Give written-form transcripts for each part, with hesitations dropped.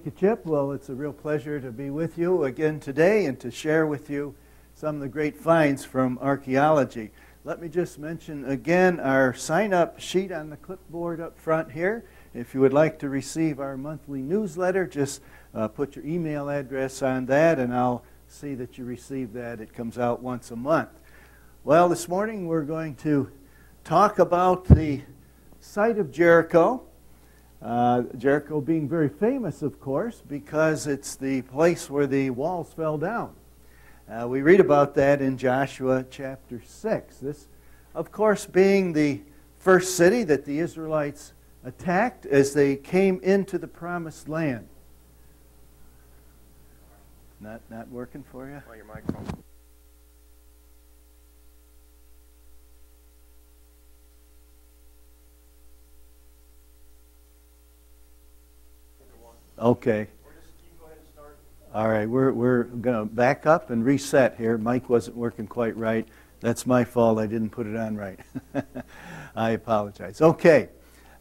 Thank you, Chip. Well, it's a real pleasure to be with you again today and to share with you some of the great finds from archaeology. Let me just mention again our sign-up sheet on the clipboard up front here. If you would like to receive our monthly newsletter, just put your email address on that and I'll see that you receive that. It comes out once a month. Well, this morning we're going to talk about the site of Jericho. Jericho being very famous, of course, because it's the place where the walls fell down. We read about that in Joshua chapter 6. This, of course, being the first city that the Israelites attacked as they came into the promised land. Not working for you? Oh, your microphone. Okay. All right, we're going to back up and reset here. Mic wasn't working quite right. That's my fault. I didn't put it on right. I apologize. Okay.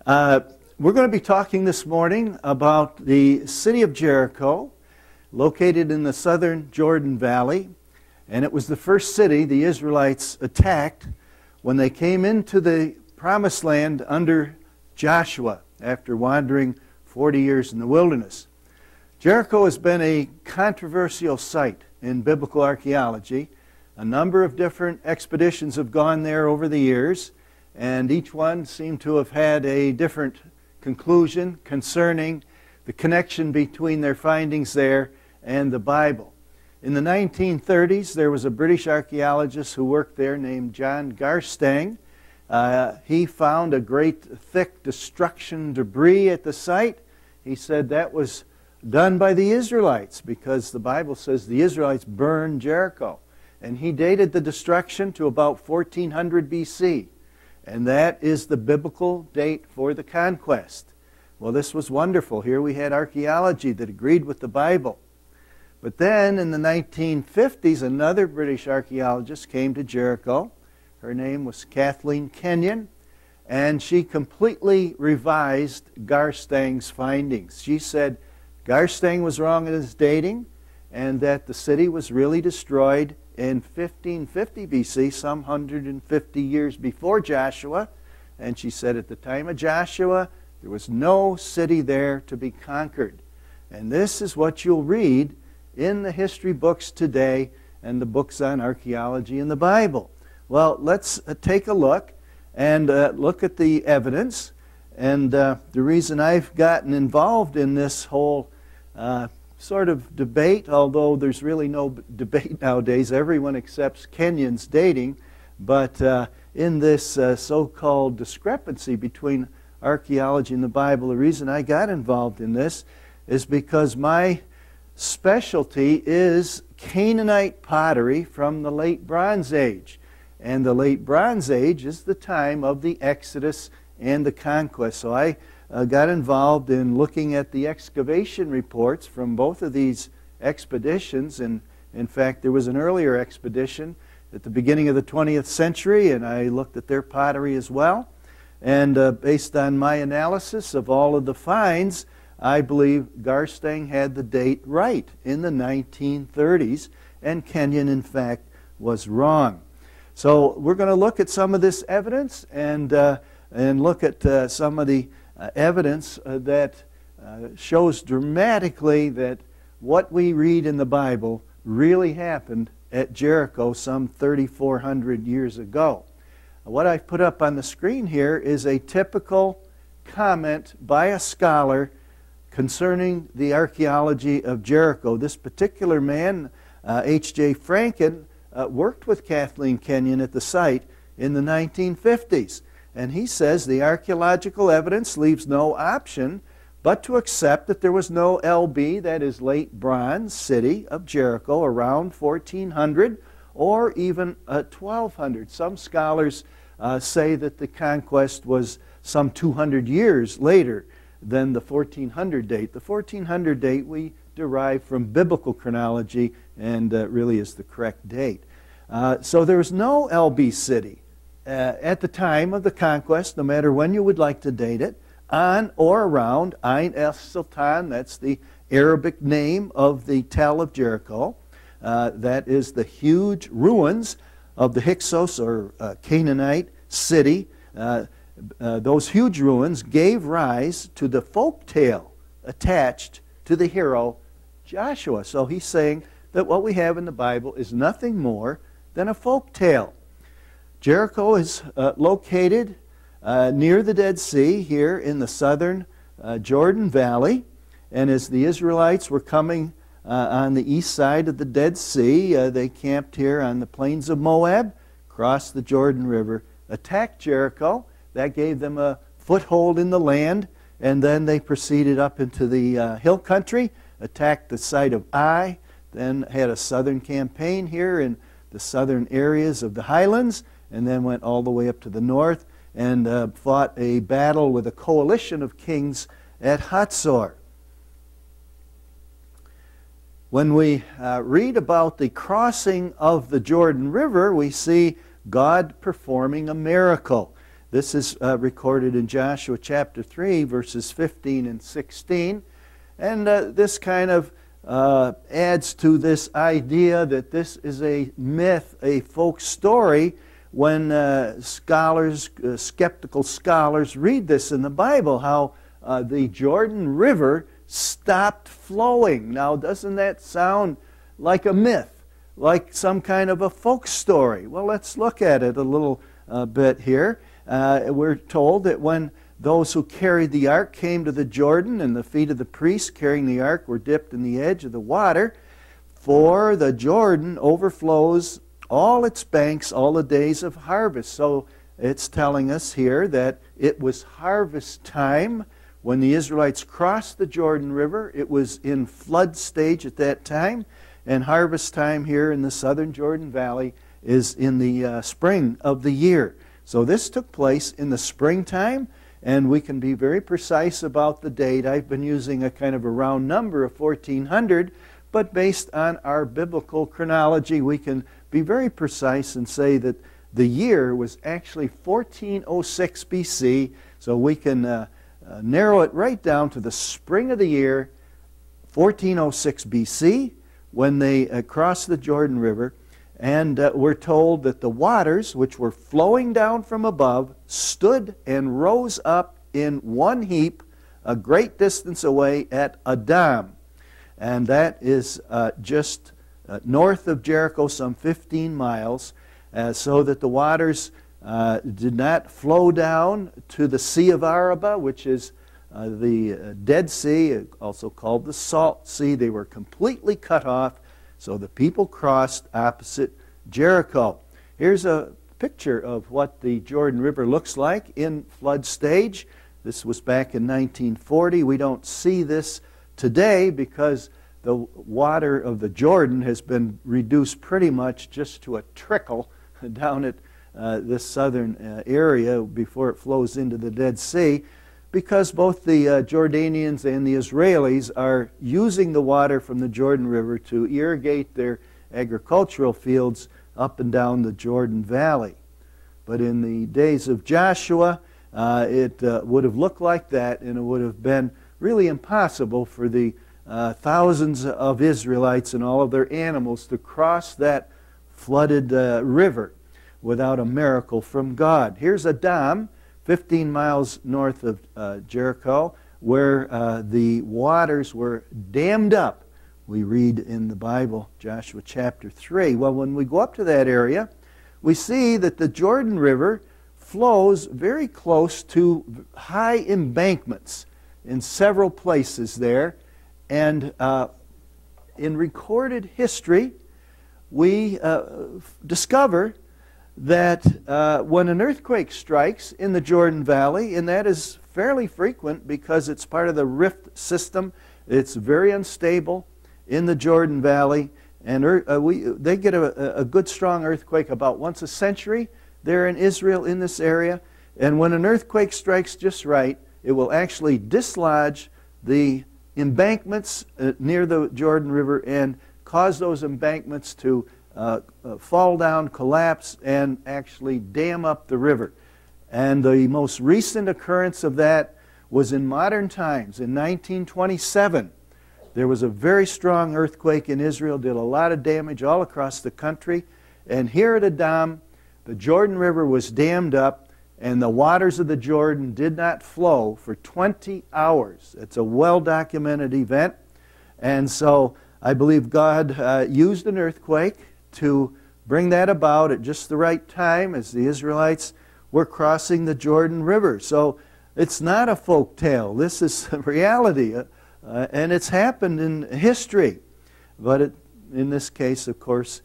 We're going to be talking this morning about the city of Jericho, located in the southern Jordan Valley. And it was the first city the Israelites attacked when they came into the promised land under Joshua after wandering 40 years in the wilderness. Jericho has been a controversial site in biblical archaeology. A number of different expeditions have gone there over the years, and each one seemed to have had a different conclusion concerning the connection between their findings there and the Bible. In the 1930s, there was a British archaeologist who worked there named John Garstang. He found a great thick destruction debris at the site. He said that was done by the Israelites because the Bible says the Israelites burned Jericho. And he dated the destruction to about 1400 BC. And that is the biblical date for the conquest. Well, this was wonderful. Here we had archaeology that agreed with the Bible. But then in the 1950s, another British archaeologist came to Jericho. Her name was Kathleen Kenyon, and she completely revised Garstang's findings. She said Garstang was wrong in his dating, and that the city was really destroyed in 1550 BC, some 150 years before Joshua. And she said at the time of Joshua, there was no city there to be conquered. And this is what you'll read in the history books today and the books on archaeology in the Bible. Well, let's take a look and look at the evidence. And the reason I've gotten involved in this whole sort of debate, although there's really no debate nowadays, everyone accepts Kenyon's dating, but in this so-called discrepancy between archaeology and the Bible, the reason I got involved in this is because my specialty is Canaanite pottery from the late Bronze Age. And the late Bronze Age is the time of the Exodus and the conquest. So I got involved in looking at the excavation reports from both of these expeditions. And in fact, there was an earlier expedition at the beginning of the 20th century, and I looked at their pottery as well. And based on my analysis of all of the finds, I believe Garstang had the date right in the 1930s, and Kenyon, in fact, was wrong. So we're going to look at some of this evidence and look at some of the evidence that shows dramatically that what we read in the Bible really happened at Jericho some 3,400 years ago. What I've put up on the screen here is a typical comment by a scholar concerning the archaeology of Jericho. This particular man, H.J. Franken, worked with Kathleen Kenyon at the site in the 1950s. And he says the archaeological evidence leaves no option but to accept that there was no LB, that is late bronze, city of Jericho around 1400 or even 1200. Some scholars say that the conquest was some 200 years later than the 1400 date. The 1400 date we derive from biblical chronology and really is the correct date. So there was no LB city at the time of the conquest, no matter when you would like to date it, on or around Ain es Sultan, that's the Arabic name of the Tell of Jericho. That is the huge ruins of the Hyksos, or Canaanite city. Those huge ruins gave rise to the folk tale attached to the hero Joshua. So he's saying that what we have in the Bible is nothing more than a folk tale. Jericho is located near the Dead Sea here in the southern Jordan Valley. And as the Israelites were coming on the east side of the Dead Sea, they camped here on the plains of Moab, crossed the Jordan River, attacked Jericho. That gave them a foothold in the land. And then they proceeded up into the hill country, attacked the site of Ai, then had a southern campaign here in the southern areas of the highlands, and then went all the way up to the north and fought a battle with a coalition of kings at Hatzor. When we read about the crossing of the Jordan River, we see God performing a miracle. This is recorded in Joshua chapter 3, verses 15 and 16. And this kind of adds to this idea that this is a myth, a folk story, when skeptical scholars read this in the Bible, how the Jordan River stopped flowing. Now, doesn't that sound like a myth, like some kind of a folk story? Well, let's look at it a little bit here. We're told that when those who carried the ark came to the Jordan, and the feet of the priests carrying the ark were dipped in the edge of the water, for the Jordan overflows all its banks all the days of harvest. So it's telling us here that it was harvest time when the Israelites crossed the Jordan River. It was in flood stage at that time, and harvest time here in the southern Jordan Valley is in the spring of the year. So this took place in the springtime, and we can be very precise about the date. I've been using a kind of a round number of 1400, but based on our biblical chronology, we can be very precise and say that the year was actually 1406 BC, so we can narrow it right down to the spring of the year, 1406 BC, when they crossed the Jordan River. And we're told that the waters, which were flowing down from above, stood and rose up in one heap a great distance away at Adam. And that is just north of Jericho, some 15 miles, so that the waters did not flow down to the Sea of Arabah, which is the Dead Sea, also called the Salt Sea. They were completely cut off, so the people crossed opposite Jericho. Here's a picture of what the Jordan River looks like in flood stage. This was back in 1940. We don't see this today because the water of the Jordan has been reduced pretty much just to a trickle down at this southern area before it flows into the Dead Sea, because both the Jordanians and the Israelis are using the water from the Jordan River to irrigate their agricultural fields up and down the Jordan Valley. But in the days of Joshua, it would have looked like that, and it would have been really impossible for the thousands of Israelites and all of their animals to cross that flooded river without a miracle from God. Here's Adam, 15 miles north of Jericho, where the waters were dammed up. We read in the Bible, Joshua chapter 3. Well, when we go up to that area, we see that the Jordan River flows very close to high embankments in several places there. And in recorded history, we discover that when an earthquake strikes in the Jordan Valley, and that is fairly frequent because it's part of the rift system, it's very unstable in the Jordan Valley, and they get a good strong earthquake about once a century there in Israel in this area. And when an earthquake strikes just right, it will actually dislodge the embankments near the Jordan River and cause those embankments to fall down, collapse, and actually dam up the river. And the most recent occurrence of that was in modern times. In 1927, There was a very strong earthquake in Israel, did a lot of damage all across the country. And here at Adam, the Jordan River was dammed up, and the waters of the Jordan did not flow for 20 hours. It's a well-documented event. And so I believe God used an earthquake to bring that about at just the right time as the Israelites were crossing the Jordan River. So it's not a folk tale. This is reality. And it's happened in history. But in this case, of course,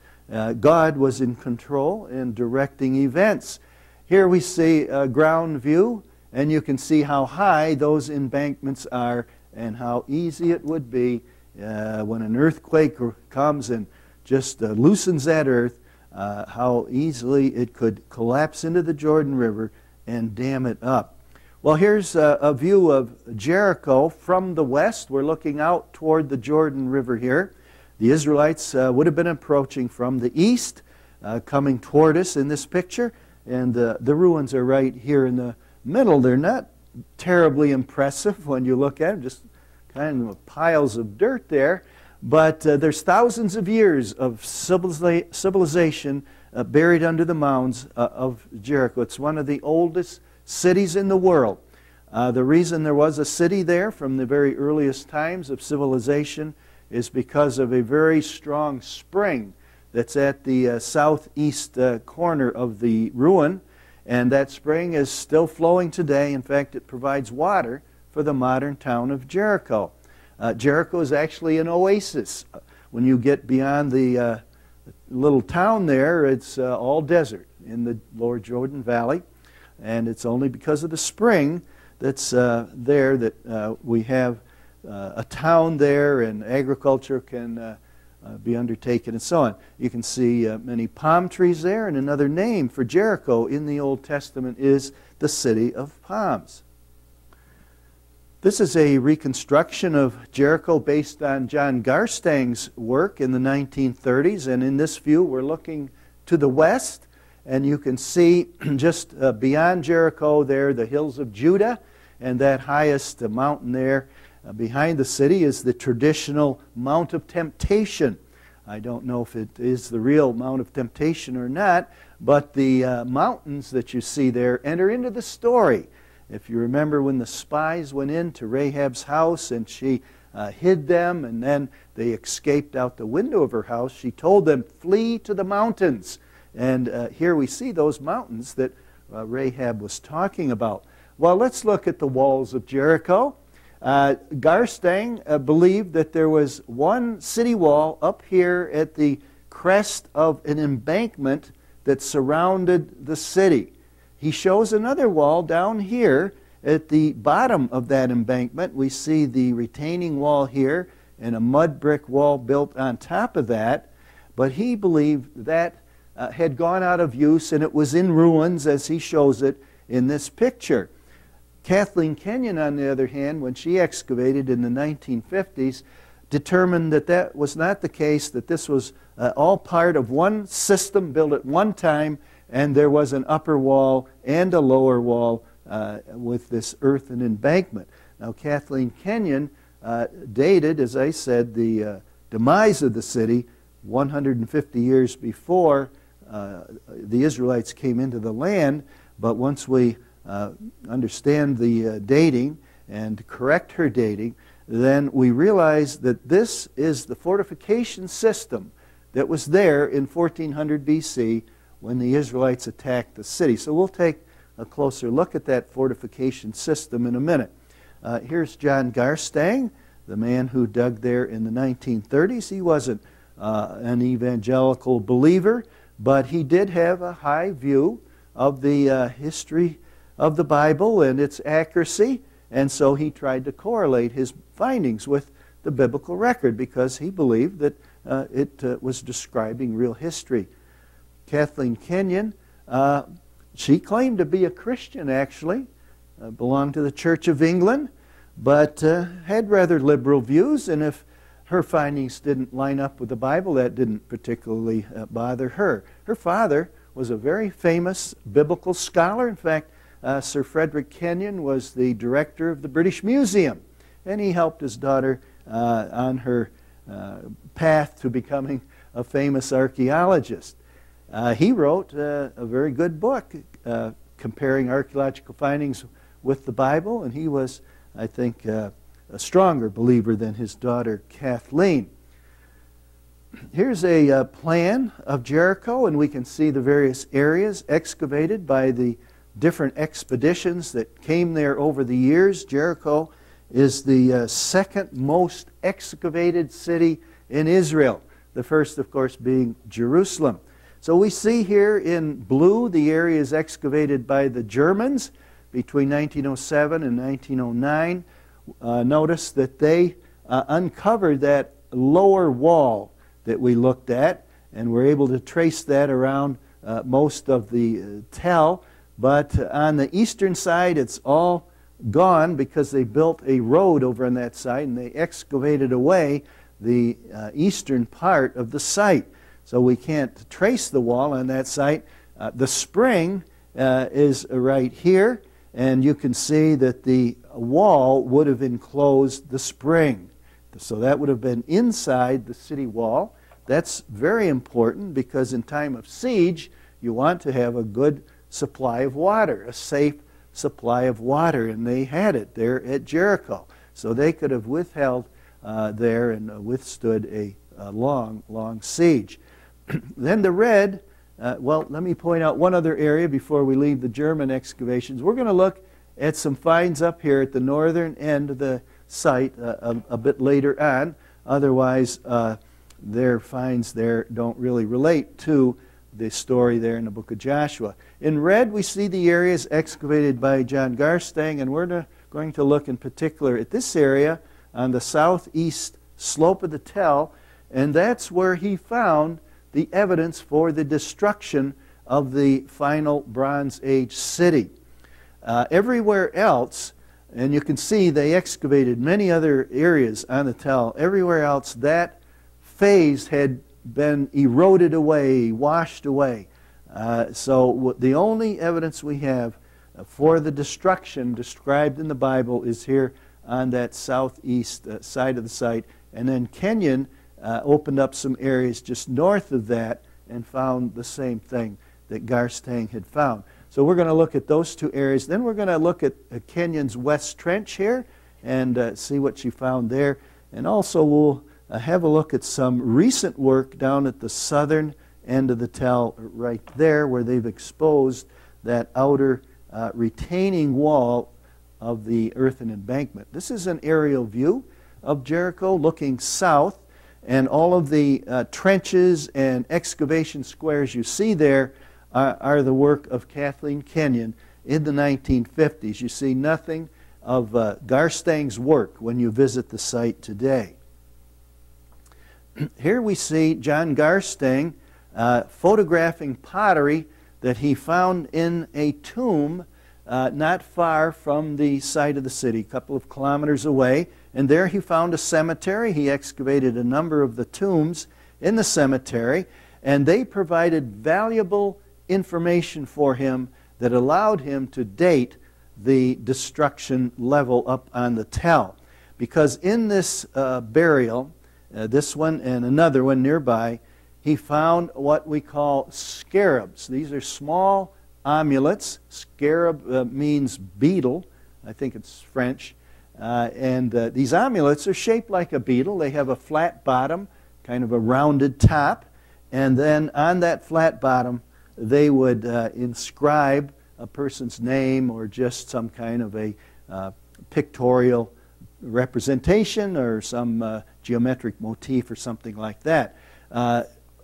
God was in control and directing events. Here we see a ground view, and you can see how high those embankments are and how easy it would be when an earthquake comes and just loosens that earth, how easily it could collapse into the Jordan River and dam it up. Well, here's a view of Jericho from the west. We're looking out toward the Jordan River here. The Israelites would have been approaching from the east, coming toward us in this picture. And the ruins are right here in the middle. They're not terribly impressive when you look at them, just kind of piles of dirt there. But there's thousands of years of civilization buried under the mounds of Jericho. It's one of the oldest cities in the world. The reason there was a city there from the very earliest times of civilization is because of a very strong spring that's at the southeast corner of the ruin. And that spring is still flowing today. In fact, it provides water for the modern town of Jericho. Jericho is actually an oasis. When you get beyond the little town there, it's all desert in the lower Jordan Valley. And it's only because of the spring that's there that we have a town there, and agriculture can be undertaken and so on. You can see many palm trees there, and another name for Jericho in the Old Testament is the City of Palms. This is a reconstruction of Jericho based on John Garstang's work in the 1930s, and in this view we're looking to the west. And you can see just beyond Jericho there the hills of Judah, and that highest mountain there behind the city is the traditional Mount of Temptation. I don't know if it is the real Mount of Temptation or not, but the mountains that you see there enter into the story. If you remember when the spies went into Rahab's house and she hid them, and then they escaped out the window of her house, she told them, "Flee to the mountains." And here we see those mountains that Rahab was talking about. Well, let's look at the walls of Jericho. Garstang believed that there was one city wall up here at the crest of an embankment that surrounded the city. He shows another wall down here at the bottom of that embankment. We see the retaining wall here and a mud brick wall built on top of that. But he believed that had gone out of use, and it was in ruins as he shows it in this picture. Kathleen Kenyon, on the other hand, when she excavated in the 1950s, determined that that was not the case, that this was all part of one system built at one time, and there was an upper wall and a lower wall with this earthen embankment. Now, Kathleen Kenyon dated, as I said, the demise of the city 150 years before the Israelites came into the land. But once we understand the dating and correct her dating, then we realize that this is the fortification system that was there in 1400 BC when the Israelites attacked the city. So we'll take a closer look at that fortification system in a minute. Here's John Garstang, the man who dug there in the 1930s. He wasn't an evangelical believer, but he did have a high view of the history of the Bible and its accuracy, and so he tried to correlate his findings with the biblical record because he believed that it was describing real history. Kathleen Kenyon, she claimed to be a Christian actually, belonged to the Church of England, but had rather liberal views, and if her findings didn't line up with the Bible, that didn't particularly bother her. Her father was a very famous biblical scholar. In fact, Sir Frederick Kenyon was the director of the British Museum, and he helped his daughter on her path to becoming a famous archaeologist. He wrote a very good book comparing archaeological findings with the Bible, and he was, I think, a stronger believer than his daughter Kathleen. Here's a plan of Jericho, and we can see the various areas excavated by the different expeditions that came there over the years. Jericho is the second most excavated city in Israel, the first, of course, being Jerusalem. So we see here in blue the areas excavated by the Germans between 1907 and 1909. Notice that they uncovered that lower wall that we looked at, and were able to trace that around most of the tell. But on the eastern side, it's all gone because they built a road over on that side, and they excavated away the eastern part of the site. So we can't trace the wall on that site. The spring is right here, and you can see that the wall would have enclosed the spring. So that would have been inside the city wall. That's very important because in time of siege, you want to have a good supply of water, a safe supply of water, and they had it there at Jericho. So they could have withheld there and withstood a long, long siege. Then the red, well, let me point out one other area before we leave the German excavations. We're going to look at some finds up here at the northern end of the site a bit later on. Otherwise, their finds there don't really relate to the story there in the book of Joshua. In red, we see the areas excavated by John Garstang, and we're going to look in particular at this area on the southeast slope of the tell, and that's where he found the evidence for the destruction of the final Bronze Age city. Everywhere else, and you can see they excavated many other areas on the tell, everywhere else that phase had been eroded away, washed away. So the only evidence we have for the destruction described in the Bible is here on that southeast side of the site. And then Kenyon opened up some areas just north of that and found the same thing that Garstang had found. So we're going to look at those two areas. Then we're going to look at Kenyon's West Trench here and see what she found there. And also we'll have a look at some recent work down at the southern end of the tell right there, where they've exposed that outer retaining wall of the earthen embankment. This is an aerial view of Jericho looking south, and all of the trenches and excavation squares you see there are the work of Kathleen Kenyon in the 1950s. You see nothing of Garstang's work when you visit the site today. Here we see John Garstang photographing pottery that he found in a tomb not far from the site of the city, a couple of kilometers away. And there he found a cemetery. He excavated a number of the tombs in the cemetery, and they provided valuable information for him that allowed him to date the destruction level up on the tell. Because in this burial, this one and another one nearby, he found what we call scarabs. These are small amulets. Scarab means beetle. I think it's French. These amulets are shaped like a beetle. They have a flat bottom, kind of a rounded top. And then on that flat bottom, they would inscribe a person's name or just some kind of a pictorial representation or some geometric motif or something like that.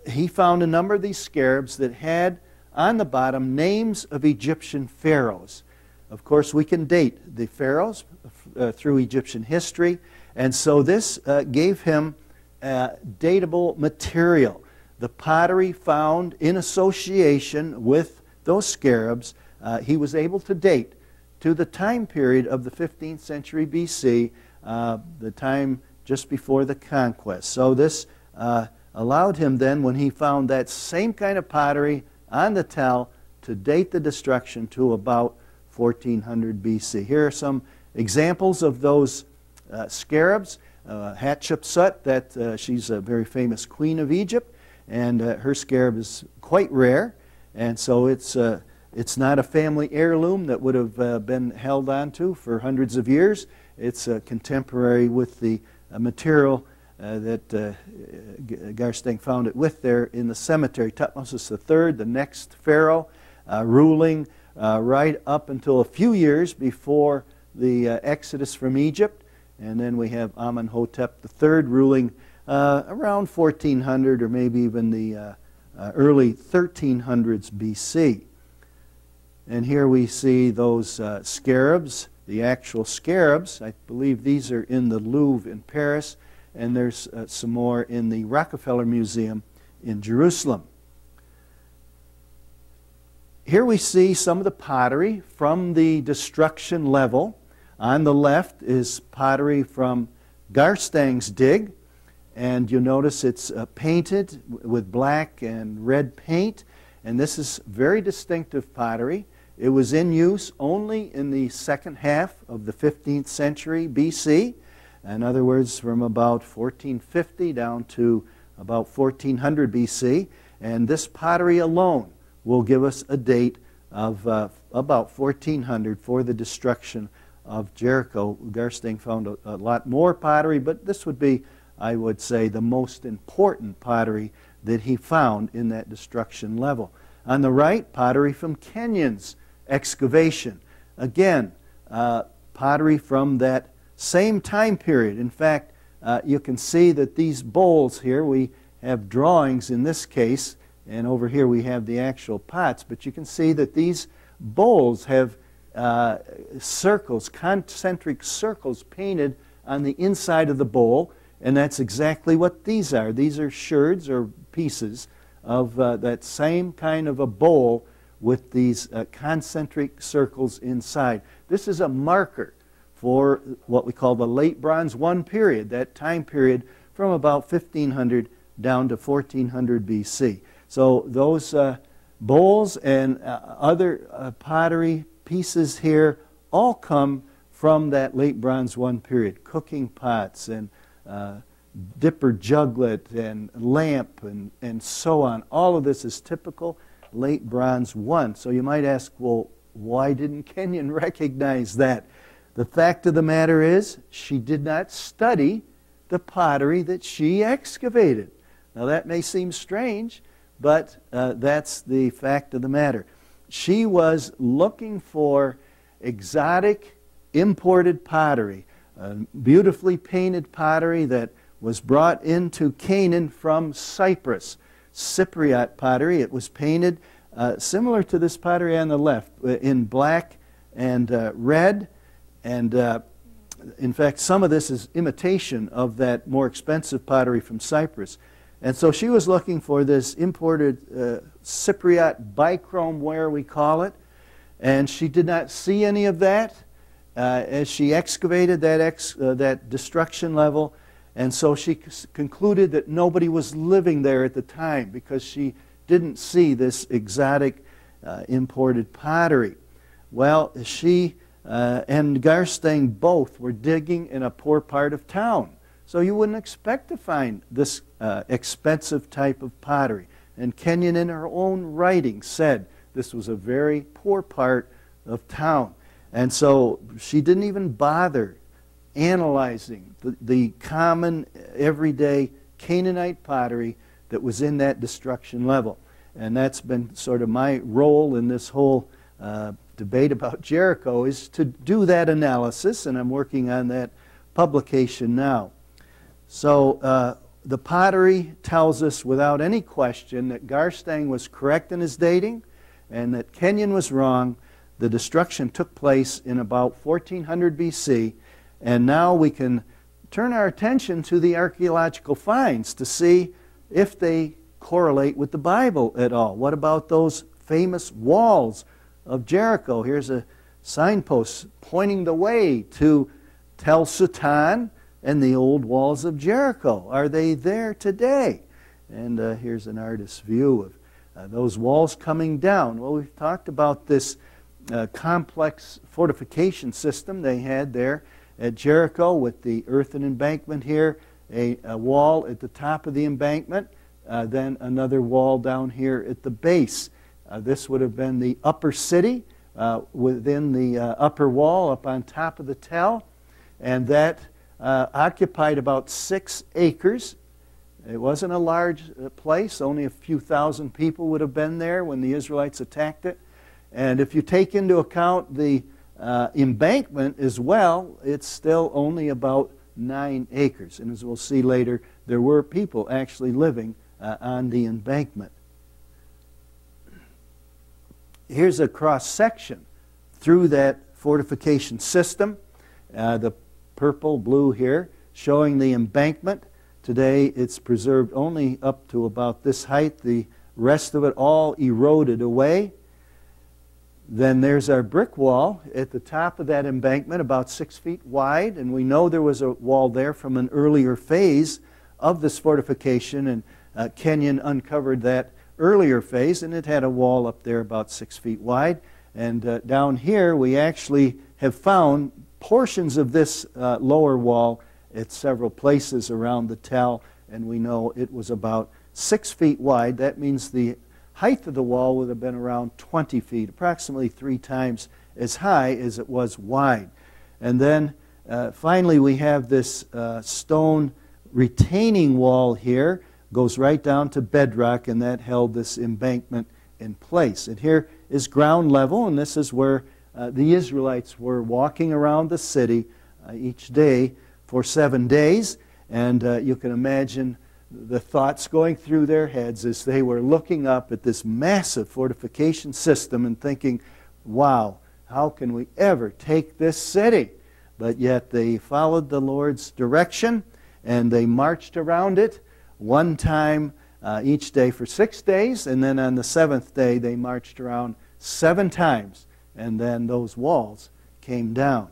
He found a number of these scarabs that had on the bottom names of Egyptian pharaohs. Of course, we can date the pharaohs through Egyptian history, and so this gave him datable material. The pottery found in association with those scarabs, he was able to date to the time period of the 15th century BC, the time just before the conquest. So this allowed him then, when he found that same kind of pottery on the tell, to date the destruction to about 1400 BC. Here are some examples of those scarabs. Hatshepsut, that she's a very famous queen of Egypt, and her scarab is quite rare, and so it's not a family heirloom that would have been held onto for hundreds of years. It's contemporary with the material that Garstang found it with there in the cemetery. Thutmose III, the next pharaoh, ruling right up until a few years before the exodus from Egypt. And then we have Amenhotep III ruling around 1400 or maybe even the early 1300s BC. And here we see those scarabs, the actual scarabs. I believe these are in the Louvre in Paris, and there's some more in the Rockefeller Museum in Jerusalem. Here we see some of the pottery from the destruction level. On the left is pottery from Garstang's dig, and you'll notice it's painted with black and red paint, and this is very distinctive pottery. It was in use only in the second half of the 15th century BC. In other words, from about 1450 down to about 1400 BC. And this pottery alone will give us a date of about 1400 for the destruction of Jericho. Garstang found a lot more pottery, but this would be, I would say, the most important pottery that he found in that destruction level. On the right, pottery from Kenyon's excavation. Again, pottery from that same time period. In fact, you can see that these bowls here, we have drawings in this case, and over here we have the actual pots, but you can see that these bowls have circles, concentric circles painted on the inside of the bowl, and that's exactly what these are. These are sherds or pieces of that same kind of a bowl with these concentric circles inside. This is a marker for what we call the Late Bronze I period, that time period from about 1500 down to 1400 BC. So those bowls and other pottery pieces here all come from that Late Bronze I period. Cooking pots and dipper juglet and lamp and so on. All of this is typical Late Bronze I. So you might ask, well, why didn't Kenyon recognize that? The fact of the matter is, she did not study the pottery that she excavated. Now that may seem strange, but that's the fact of the matter. She was looking for exotic imported pottery, beautifully painted pottery that was brought into Canaan from Cyprus. Cypriot pottery. It was painted similar to this pottery on the left in black and red, and in fact some of this is imitation of that more expensive pottery from Cyprus. And so she was looking for this imported Cypriot bichrome ware, we call it, and she did not see any of that as she excavated that destruction level. And so she concluded that nobody was living there at the time because she didn't see this exotic imported pottery. Well, she and Garstang both were digging in a poor part of town. So you wouldn't expect to find this expensive type of pottery. And Kenyon in her own writing said this was a very poor part of town. And so she didn't even bother analyzing the common, everyday Canaanite pottery that was in that destruction level. And that's been sort of my role in this whole debate about Jericho, is to do that analysis, and I'm working on that publication now. So the pottery tells us without any question that Garstang was correct in his dating and that Kenyon was wrong. The destruction took place in about 1400 BC. And now we can turn our attention to the archaeological finds to see if they correlate with the Bible at all. What about those famous walls of Jericho? Here's a signpost pointing the way to Tel Sutan and the old walls of Jericho. Are they there today? And here's an artist's view of those walls coming down. Well, we've talked about this complex fortification system they had there at Jericho with the earthen embankment here, a wall at the top of the embankment, then another wall down here at the base. This would have been the upper city within the upper wall up on top of the tell, and that occupied about 6 acres. It wasn't a large place. Only a few thousand people would have been there when the Israelites attacked it. And if you take into account the embankment as well, it's still only about 9 acres. And as we'll see later, there were people actually living on the embankment. Here's a cross-section through that fortification system. The purple, blue here, showing the embankment. Today it's preserved only up to about this height. The rest of it all eroded away. Then there's our brick wall at the top of that embankment, about 6 feet wide. And we know there was a wall there from an earlier phase of this fortification. And Kenyon uncovered that earlier phase, and it had a wall up there about 6 feet wide. And down here we actually have found portions of this lower wall at several places around the tell, and we know it was about 6 feet wide. That means the height of the wall would have been around 20 feet, approximately 3 times as high as it was wide. And then finally we have this stone retaining wall here, goes right down to bedrock, and that held this embankment in place. And here is ground level, and this is where the Israelites were walking around the city each day for 7 days. And you can imagine the thoughts going through their heads as they were looking up at this massive fortification system and thinking, wow, how can we ever take this city? But yet they followed the Lord's direction and they marched around it one time each day for 6 days, and then on the 7th day they marched around 7 times, and then those walls came down.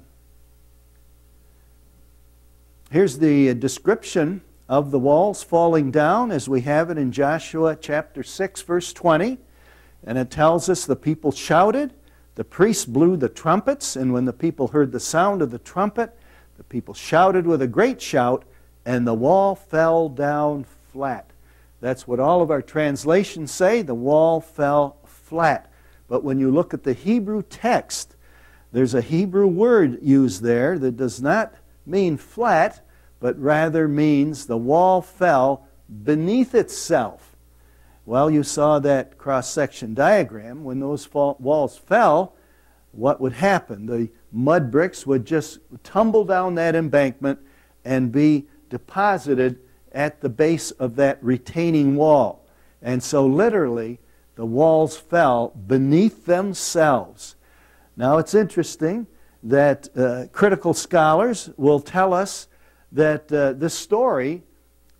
Here's the description of the walls falling down as we have it in Joshua chapter 6, verse 20. And it tells us the people shouted, the priests blew the trumpets, and when the people heard the sound of the trumpet, the people shouted with a great shout, and the wall fell down flat. That's what all of our translations say. The wall fell flat. But when you look at the Hebrew text, there's a Hebrew word used there that does not mean flat, but rather means the wall fell beneath itself. Well, you saw that cross-section diagram. When those walls fell, what would happen? The mud bricks would just tumble down that embankment and be deposited at the base of that retaining wall. And so literally, the walls fell beneath themselves. Now it's interesting that critical scholars will tell us that this story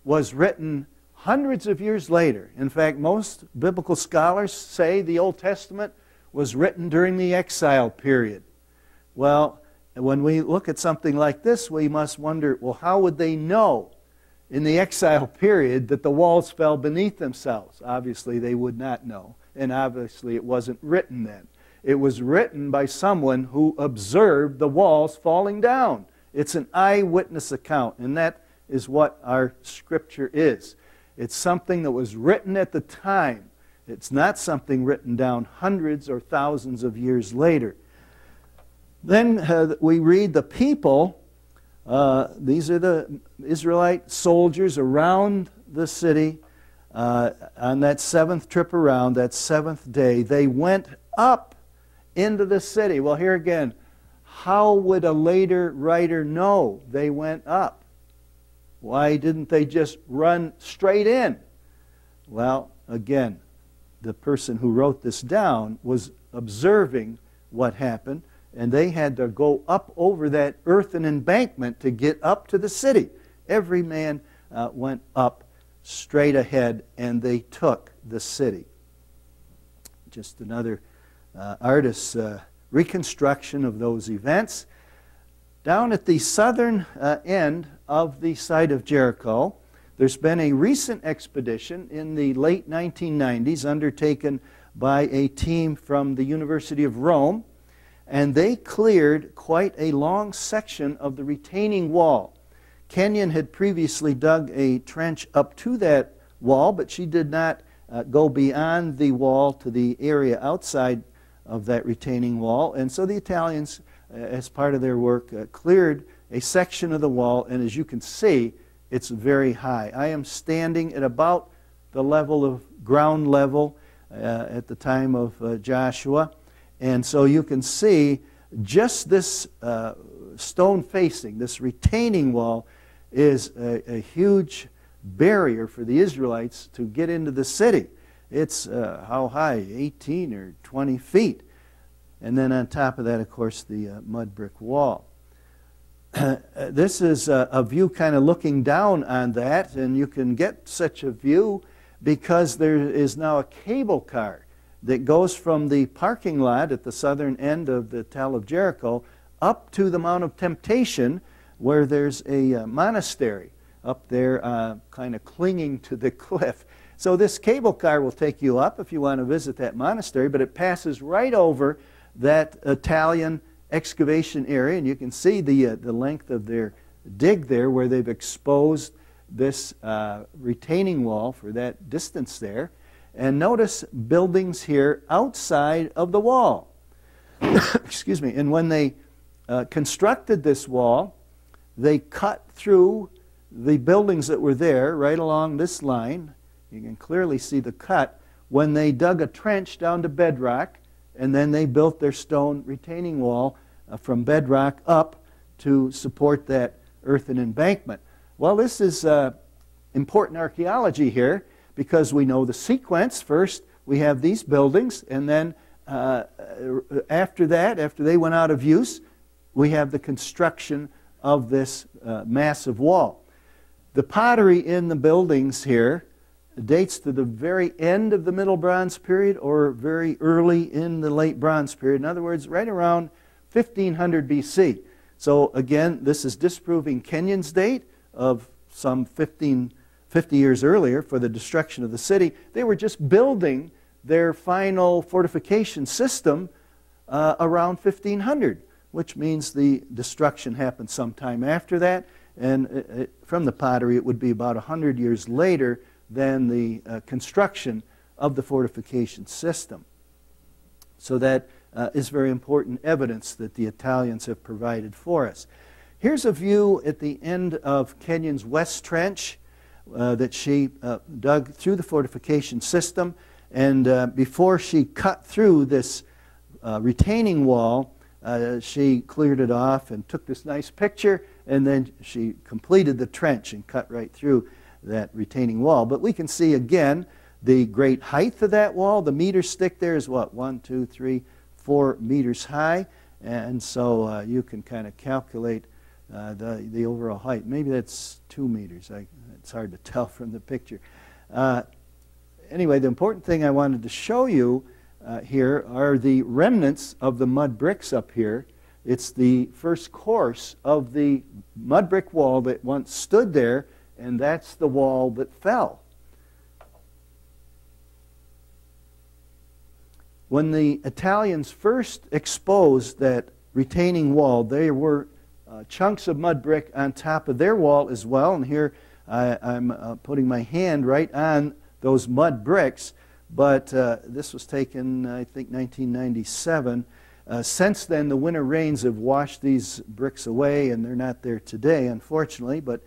was written hundreds of years later. In fact, most biblical scholars say the Old Testament was written during the exile period. Well, when we look at something like this, we must wonder, well, how would they know in the exile period that the walls fell beneath themselves? Obviously, they would not know, and obviously it wasn't written then. It was written by someone who observed the walls falling down. It's an eyewitness account, and that is what our Scripture is. It's something that was written at the time. It's not something written down hundreds or thousands of years later. Then we read the people. These are the Israelite soldiers around the city on that 7th trip around, that 7th day. They went up into the city. Well, here again, how would a later writer know they went up? Why didn't they just run straight in? Well, again, the person who wrote this down was observing what happened, and they had to go up over that earthen embankment to get up to the city. Every man went up straight ahead, and they took the city. Just another artist's reconstruction of those events. Down at the southern end of the site of Jericho, there's been a recent expedition in the late 1990s undertaken by a team from the University of Rome. and they cleared quite a long section of the retaining wall. Kenyon had previously dug a trench up to that wall, but she did not go beyond the wall to the area outside of that retaining wall. And so the Italians, as part of their work, cleared a section of the wall, and as you can see, it's very high. I am standing at about the level of ground level at the time of Joshua, and so you can see just this stone facing, this retaining wall, is a huge barrier for the Israelites to get into the city. It's how high? 18 or 20 feet. And then on top of that, of course, the mud brick wall. This is a view kind of looking down on that, and you can get such a view because there is now a cable car that goes from the parking lot at the southern end of the Tell of Jericho up to the Mount of Temptation, where there's a monastery up there kind of clinging to the cliff. So this cable car will take you up if you want to visit that monastery, but it passes right over that Italian excavation area, and you can see the length of their dig there, where they've exposed this retaining wall for that distance there. And notice buildings here outside of the wall. Excuse me. And when they constructed this wall, they cut through the buildings that were there right along this line. You can clearly see the cut when they dug a trench down to bedrock, and then they built their stone retaining wall from bedrock up to support that earthen embankment. Well, this is important archaeology here because we know the sequence. First, we have these buildings, and then after that, after they went out of use, we have the construction of this massive wall. The pottery in the buildings here dates to the very end of the Middle Bronze period or very early in the Late Bronze period. In other words, right around 1500 BC. So again, this is disproving Kenyon's date of some 50 years earlier for the destruction of the city. They were just building their final fortification system around 1500, which means the destruction happened sometime after that. And from the pottery, it would be about 100 years later than the construction of the fortification system. So that is very important evidence that the Italians have provided for us. Here's a view at the end of Kenyon's West Trench that she dug through the fortification system. And before she cut through this retaining wall, she cleared it off and took this nice picture, and then she completed the trench and cut right through that retaining wall. But we can see again the great height of that wall. The meter stick there is what, 1, 2, 3, 4 meters high, and so you can kind of calculate the overall height. Maybe that's 2 meters. It's hard to tell from the picture. Anyway, the important thing I wanted to show you here are the remnants of the mud bricks up here. It's the first course of the mud brick wall that once stood there, and that's the wall that fell. When the Italians first exposed that retaining wall, there were chunks of mud brick on top of their wall as well. And here I'm putting my hand right on those mud bricks. But this was taken, I think, 1997. Since then, the winter rains have washed these bricks away, and they're not there today, unfortunately. But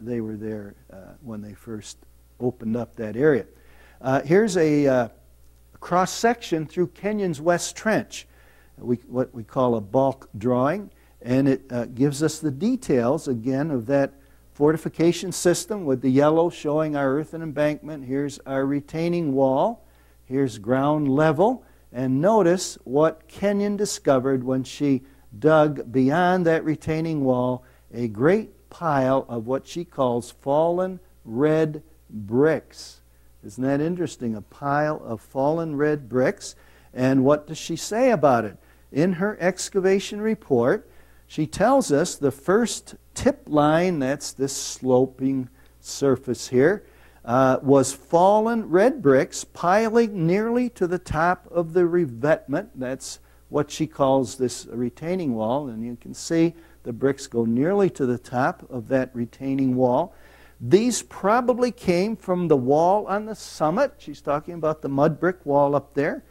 they were there when they first opened up that area. Here's a cross-section through Kenyon's West Trench, what we call a bulk drawing, and it gives us the details, again, of that fortification system with the yellow showing our earthen embankment. Here's our retaining wall. Here's ground level. And notice what Kenyon discovered when she dug beyond that retaining wall, a great pile of what she calls fallen red bricks. Isn't that interesting? A pile of fallen red bricks. And what does she say about it? In her excavation report, she tells us the first tip line, that's this sloping surface here, was fallen red bricks piling nearly to the top of the revetment. That's what she calls this retaining wall. And you can see the bricks go nearly to the top of that retaining wall. These probably came from the wall on the summit. She's talking about the mud brick wall up there,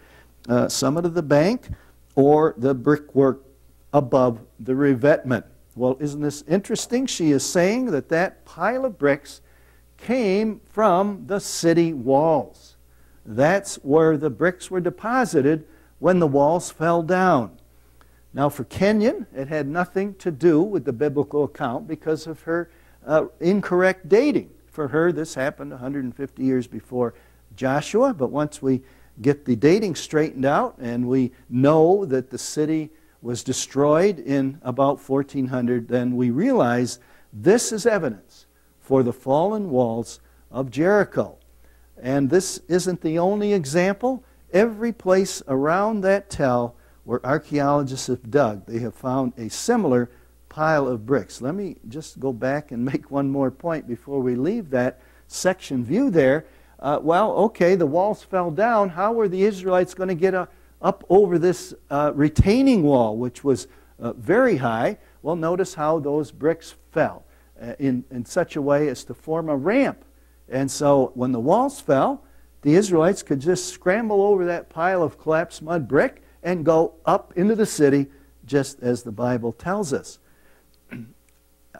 summit of the bank, or the brickwork above the revetment. Well, isn't this interesting? She is saying that that pile of bricks came from the city walls. That's where the bricks were deposited when the walls fell down. Now, for Kenyon, it had nothing to do with the biblical account because of her incorrect dating. For her, this happened 150 years before Joshua, but once we get the dating straightened out and we know that the city was destroyed in about 1400, then we realize this is evidence for the fallen walls of Jericho. And this isn't the only example. Every place around that tell where archaeologists have dug, they have found a similar pile of bricks. Let me just go back and make one more point before we leave that section view there. Well, okay, the walls fell down. How were the Israelites going to get up over this retaining wall, which was very high? Well, notice how those bricks fell in such a way as to form a ramp. And so when the walls fell, the Israelites could just scramble over that pile of collapsed mud brick and go up into the city, just as the Bible tells us.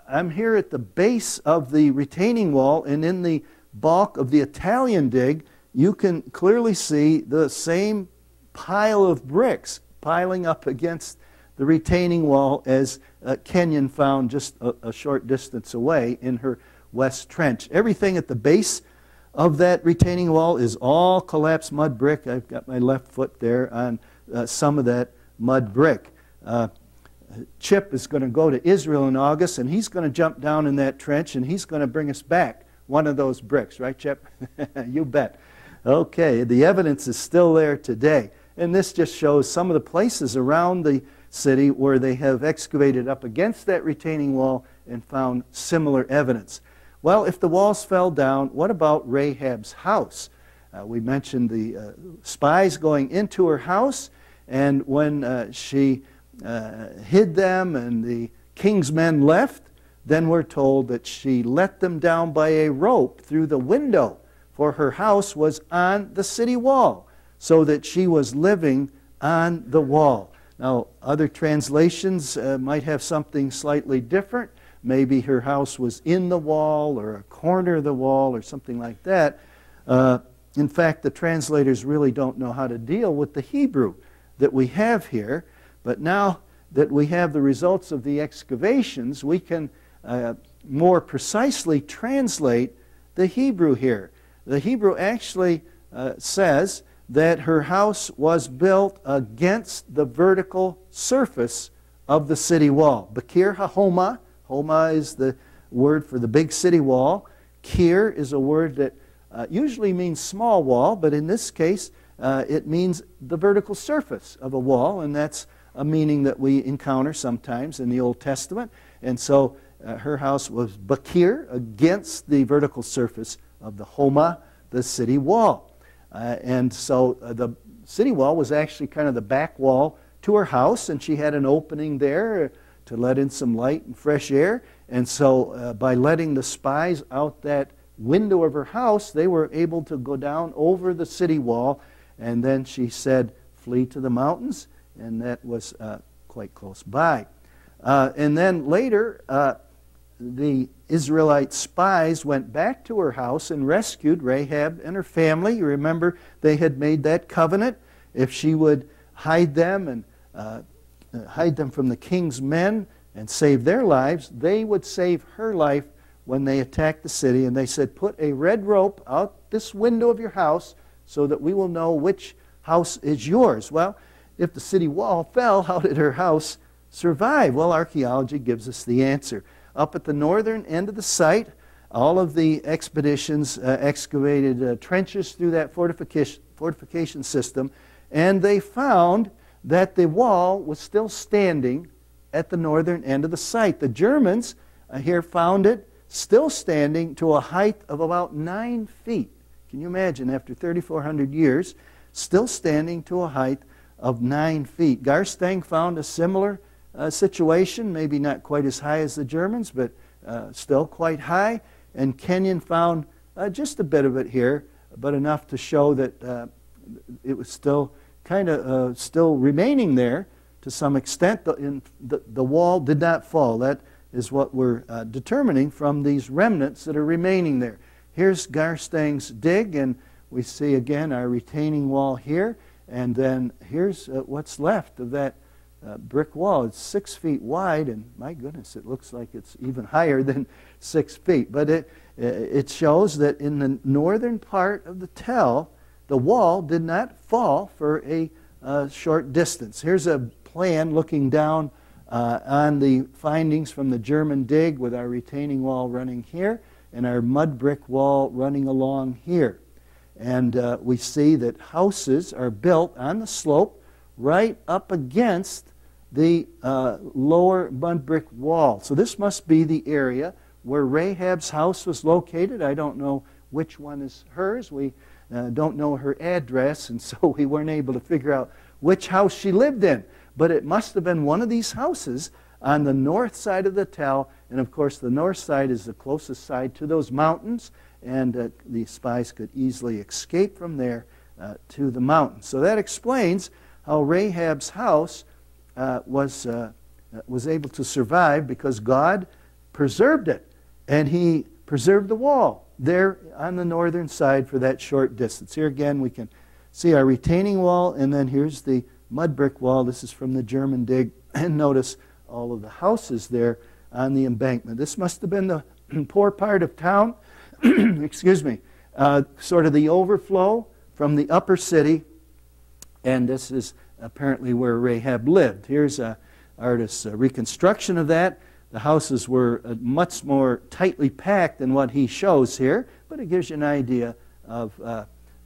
I'm here at the base of the retaining wall, and in the bulk of the Italian dig, you can clearly see the same pile of bricks piling up against the retaining wall as Kenyon found just a short distance away in her west trench. Everything at the base of that retaining wall is all collapsed mud brick. I've got my left foot there on some of that mud brick. Chip is going to go to Israel in August, and he's going to jump down in that trench, and he's going to bring us back one of those bricks. Right, Chip? You bet. Okay, the evidence is still there today. And this just shows some of the places around the city where they have excavated up against that retaining wall and found similar evidence. Well, if the walls fell down, what about Rahab's house? We mentioned the spies going into her house, and when she hid them and the king's men left, then we're told that she let them down by a rope through the window, for her house was on the city wall, so that she was living on the wall. Now, other translations might have something slightly different. Maybe her house was in the wall or a corner of the wall or something like that. In fact, the translators really don't know how to deal with the Hebrew that we have here. But now that we have the results of the excavations, we can more precisely translate the Hebrew here. The Hebrew actually says that her house was built against the vertical surface of the city wall. Bakir ha-homa. Homa is the word for the big city wall. Kir is a word that usually means small wall, but in this case it means the vertical surface of a wall, and that's a meaning that we encounter sometimes in the Old Testament. And so her house was bakir, against the vertical surface of the Homa, the city wall. And so the city wall was actually kind of the back wall to her house, and she had an opening there to let in some light and fresh air. And so by letting the spies out that window of her house, they were able to go down over the city wall. And then she said, "Flee to the mountains," and that was quite close by. And then later, the Israelite spies went back to her house and rescued Rahab and her family. You remember they had made that covenant. If she would hide them and hide them from the king's men and save their lives, they would save her life when they attacked the city. And they said, "Put a red rope out this window of your house so that we will know which house is yours." Well, if the city wall fell, how did her house survive? Well, archaeology gives us the answer. Up at the northern end of the site, all of the expeditions excavated trenches through that fortification system, and they found that the wall was still standing at the northern end of the site. The Germans here found it still standing to a height of about 9 feet. Can you imagine, after 3,400 years, still standing to a height of 9 feet. Garstang found a similar situation, maybe not quite as high as the Germans, but still quite high. And Kenyon found just a bit of it here, but enough to show that it was still kind of still remaining there to some extent. The wall did not fall. That is what we're determining from these remnants that are remaining there. Here's Garstang's dig, and we see again our retaining wall here, and then here's what's left of that brick wall. It's 6 feet wide, and my goodness, it looks like it's even higher than 6 feet. But it shows that in the northern part of the tell, the wall did not fall for a short distance. Here's a plan looking down on the findings from the German dig with our retaining wall running here and our mud brick wall running along here. And we see that houses are built on the slope right up against the lower mud brick wall. So this must be the area where Rahab's house was located. I don't know which one is hers. We don't know her address, and so we weren't able to figure out which house she lived in. But it must have been one of these houses on the north side of the tell, and of course the north side is the closest side to those mountains, and the spies could easily escape from there to the mountains. So that explains how Rahab's house was able to survive, because God preserved it, and He preserved the wall there on the northern side for that short distance. Here again we can see our retaining wall, and then here's the mud brick wall. This is from the German dig, and notice all of the houses there on the embankment. This must have been the poor part of town, excuse me, sort of the overflow from the upper city, and this is apparently where Rahab lived. Here's an artist's reconstruction of that. The houses were much more tightly packed than what he shows here, but it gives you an idea of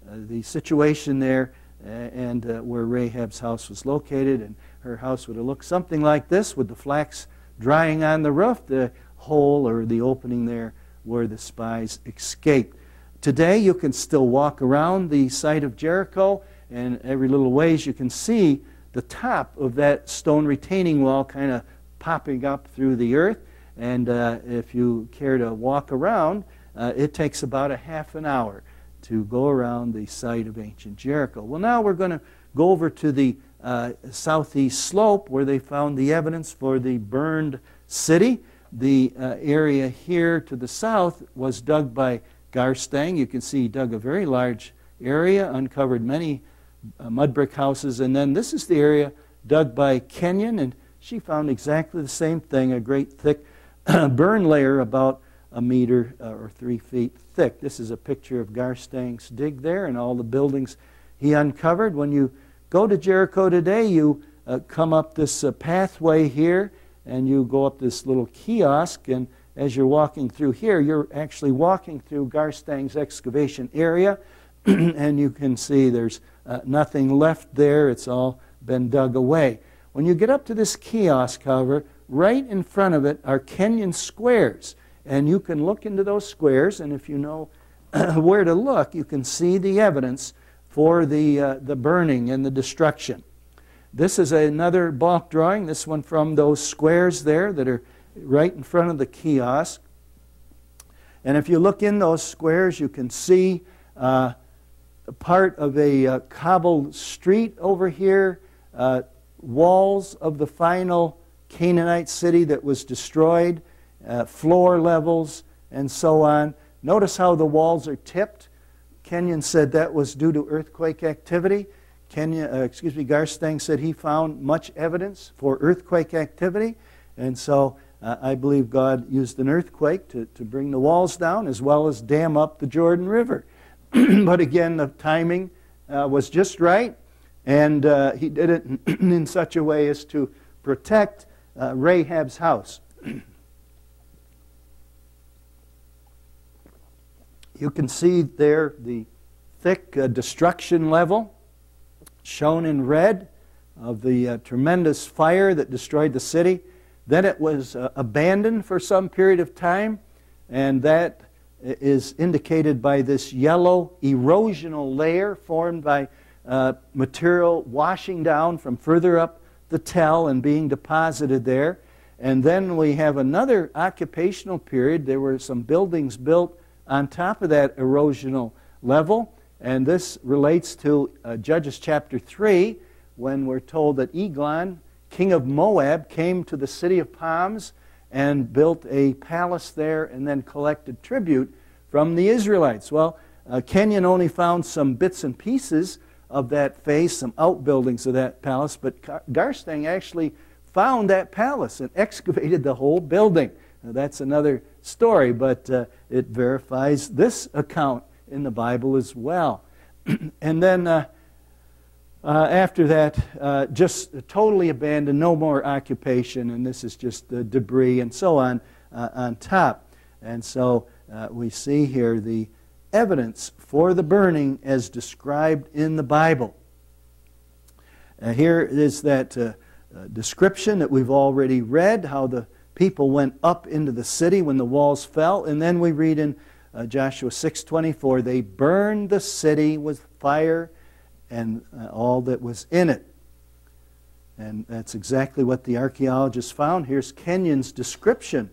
the situation there and where Rahab's house was located. And her house would have looked something like this, with the flax drying on the roof, the hole or the opening there where the spies escaped. Today you can still walk around the site of Jericho, and every little ways you can see the top of that stone retaining wall kind of popping up through the earth. And if you care to walk around, it takes about a half an hour to go around the site of ancient Jericho. Well, now we're going to go over to the southeast slope where they found the evidence for the burned city. The area here to the south was dug by Garstang. You can see he dug a very large area, uncovered many mud brick houses, and then this is the area dug by Kenyon, and she found exactly the same thing, a great thick burn layer about a meter or 3 feet thick. This is a picture of Garstang's dig there and all the buildings he uncovered. When you go to Jericho today, you come up this pathway here, and you go up this little kiosk, and as you're walking through here, you're actually walking through Garstang's excavation area, and you can see there's nothing left there. It's all been dug away. When you get up to this kiosk, however, right in front of it are Kenyon squares, and you can look into those squares, and if you know where to look, you can see the evidence for the burning and the destruction. This is another bulk drawing, this one from those squares there that are right in front of the kiosk. And if you look in those squares, you can see a part of a cobbled street over here, walls of the final Canaanite city that was destroyed, floor levels, and so on. Notice how the walls are tipped. Kenyon said that was due to earthquake activity. Garstang said he found much evidence for earthquake activity, and so I believe God used an earthquake to bring the walls down as well as dam up the Jordan River. But again, the timing was just right, and he did it in such a way as to protect Rahab's house. You can see there the thick destruction level shown in red of the tremendous fire that destroyed the city. Then it was abandoned for some period of time, and that is indicated by this yellow erosional layer formed by material washing down from further up the tell and being deposited there. And then we have another occupational period. There were some buildings built on top of that erosional level. And this relates to Judges chapter 3, when we're told that Eglon, king of Moab, came to the city of palms and built a palace there and then collected tribute from the Israelites. Well, Kenyon only found some bits and pieces of that face, some outbuildings of that palace, but Garstang actually found that palace and excavated the whole building. Now, that's another story, but it verifies this account in the Bible as well. And then after that, just totally abandoned, no more occupation, and this is just the debris and so on top. And so we see here the evidence for the burning as described in the Bible. Here is that description that we've already read, how the people went up into the city when the walls fell. And then we read in Joshua 6:24, they burned the city with fire and all that was in it. And that's exactly what the archaeologists found. Here's Kenyon's description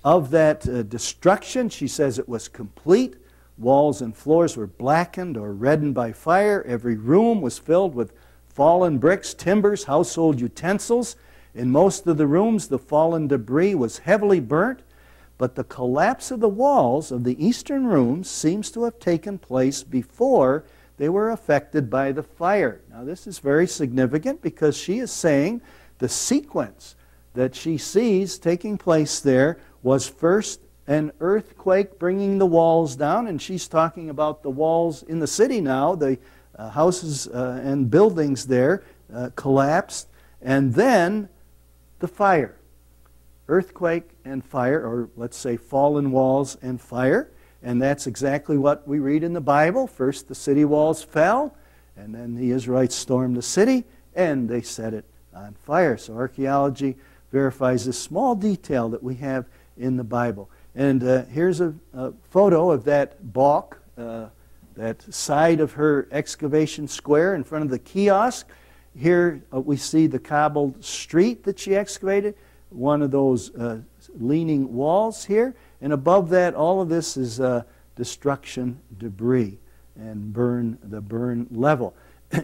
of that destruction. She says it was complete. Walls and floors were blackened or reddened by fire. Every room was filled with fallen bricks, timbers, household utensils. In most of the rooms, the fallen debris was heavily burnt, but the collapse of the walls of the eastern rooms seems to have taken place before they were affected by the fire. Now, this is very significant because she is saying the sequence that she sees taking place there was first an earthquake bringing the walls down, and she's talking about the walls in the city now, the houses and buildings there collapsed, and then the fire. Earthquake and fire, or let's say fallen walls and fire, and that's exactly what we read in the Bible. First the city walls fell, and then the Israelites stormed the city, and they set it on fire. So archaeology verifies this small detail that we have in the Bible. And here's a photo of that balk, that side of her excavation square in front of the kiosk. Here we see the cobbled street that she excavated, one of those leaning walls here. And above that, all of this is destruction debris and the burn level.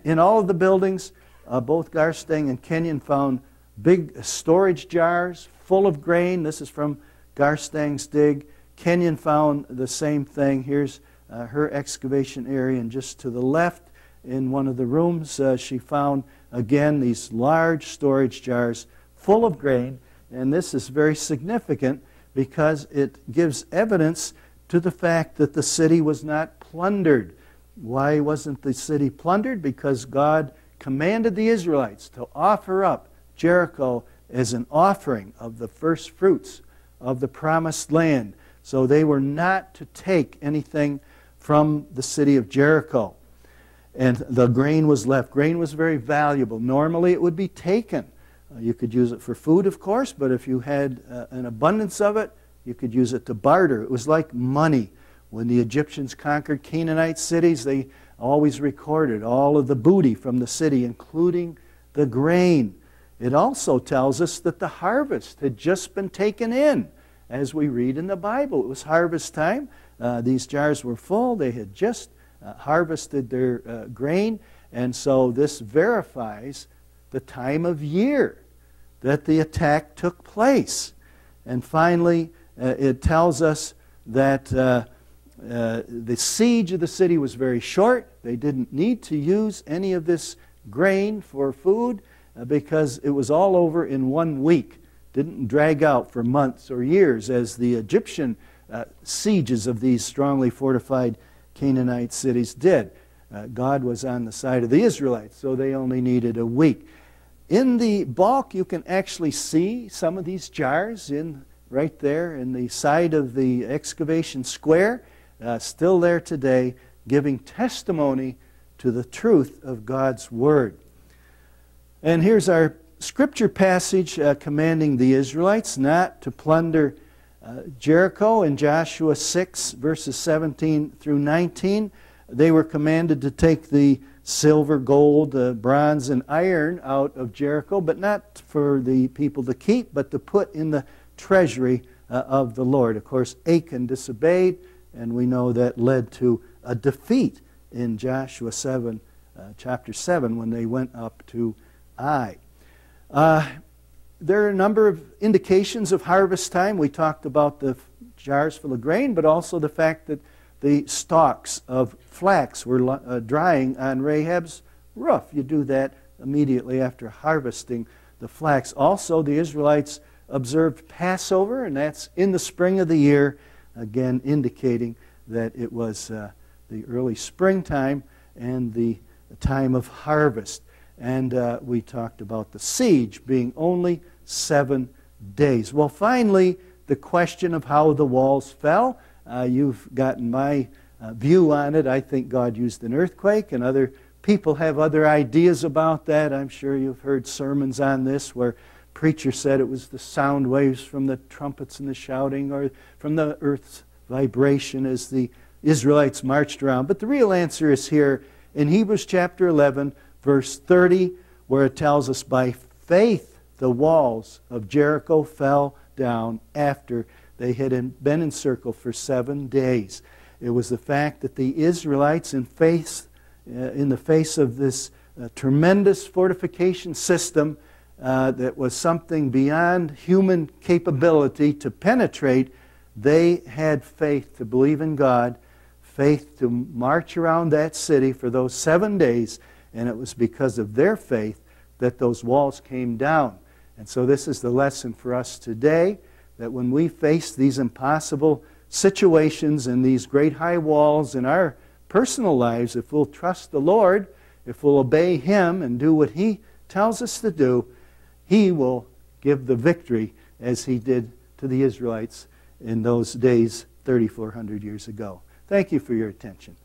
In all of the buildings, both Garstang and Kenyon found big storage jars full of grain. This is from Garstang's dig. Kenyon found the same thing. Here's her excavation area, and just to the left in one of the rooms she found again these large storage jars full of grain. And this is very significant because it gives evidence to the fact that the city was not plundered. Why wasn't the city plundered? Because God commanded the Israelites to offer up Jericho as an offering of the first fruits of the promised land. So they were not to take anything from the city of Jericho. And the grain was left. Grain was very valuable. Normally it would be taken. You could use it for food, of course, but if you had an abundance of it, you could use it to barter. It was like money. When the Egyptians conquered Canaanite cities, they always recorded all of the booty from the city, including the grain. It also tells us that the harvest had just been taken in, as we read in the Bible. It was harvest time. These jars were full. They had just harvested their grain, and so this verifies the time of year that the attack took place. And finally, it tells us that the siege of the city was very short. They didn't need to use any of this grain for food because it was all over in 1 week. Didn't drag out for months or years as the Egyptian sieges of these strongly fortified Canaanite cities did. God was on the side of the Israelites, so they only needed a week. In the balk, you can actually see some of these jars right there in the side of the excavation square, still there today, giving testimony to the truth of God's Word. And here's our scripture passage commanding the Israelites not to plunder Jericho. In Joshua 6, verses 17 through 19, they were commanded to take the silver, gold, bronze, and iron out of Jericho, but not for the people to keep, but to put in the treasury of the Lord. Of course, Achan disobeyed, and we know that led to a defeat in Joshua chapter 7, when they went up to Ai. There are a number of indications of harvest time. We talked about the jars full of grain, but also the fact that the stalks of flax were drying on Rahab's roof. You do that immediately after harvesting the flax. Also, the Israelites observed Passover, and that's in the spring of the year, again indicating that it was the early springtime and the time of harvest. And we talked about the siege being only 7 days. Well, finally, the question of how the walls fell. You've gotten my view on it. I think God used an earthquake, and other people have other ideas about that. I'm sure you've heard sermons on this where preachers said it was the sound waves from the trumpets and the shouting, or from the earth's vibration as the Israelites marched around. But the real answer is here in Hebrews chapter 11, verse 30, where it tells us, by faith the walls of Jericho fell down after they had been encircled for 7 days. It was the fact that the Israelites, in the face of this tremendous fortification system that was something beyond human capability to penetrate, they had faith to believe in God, faith to march around that city for those 7 days, and it was because of their faith that those walls came down. And so this is the lesson for us today, that when we face these impossible situations and these great high walls in our personal lives, if we'll trust the Lord, if we'll obey Him and do what He tells us to do, He will give the victory as He did to the Israelites in those days 3,400 years ago. Thank you for your attention.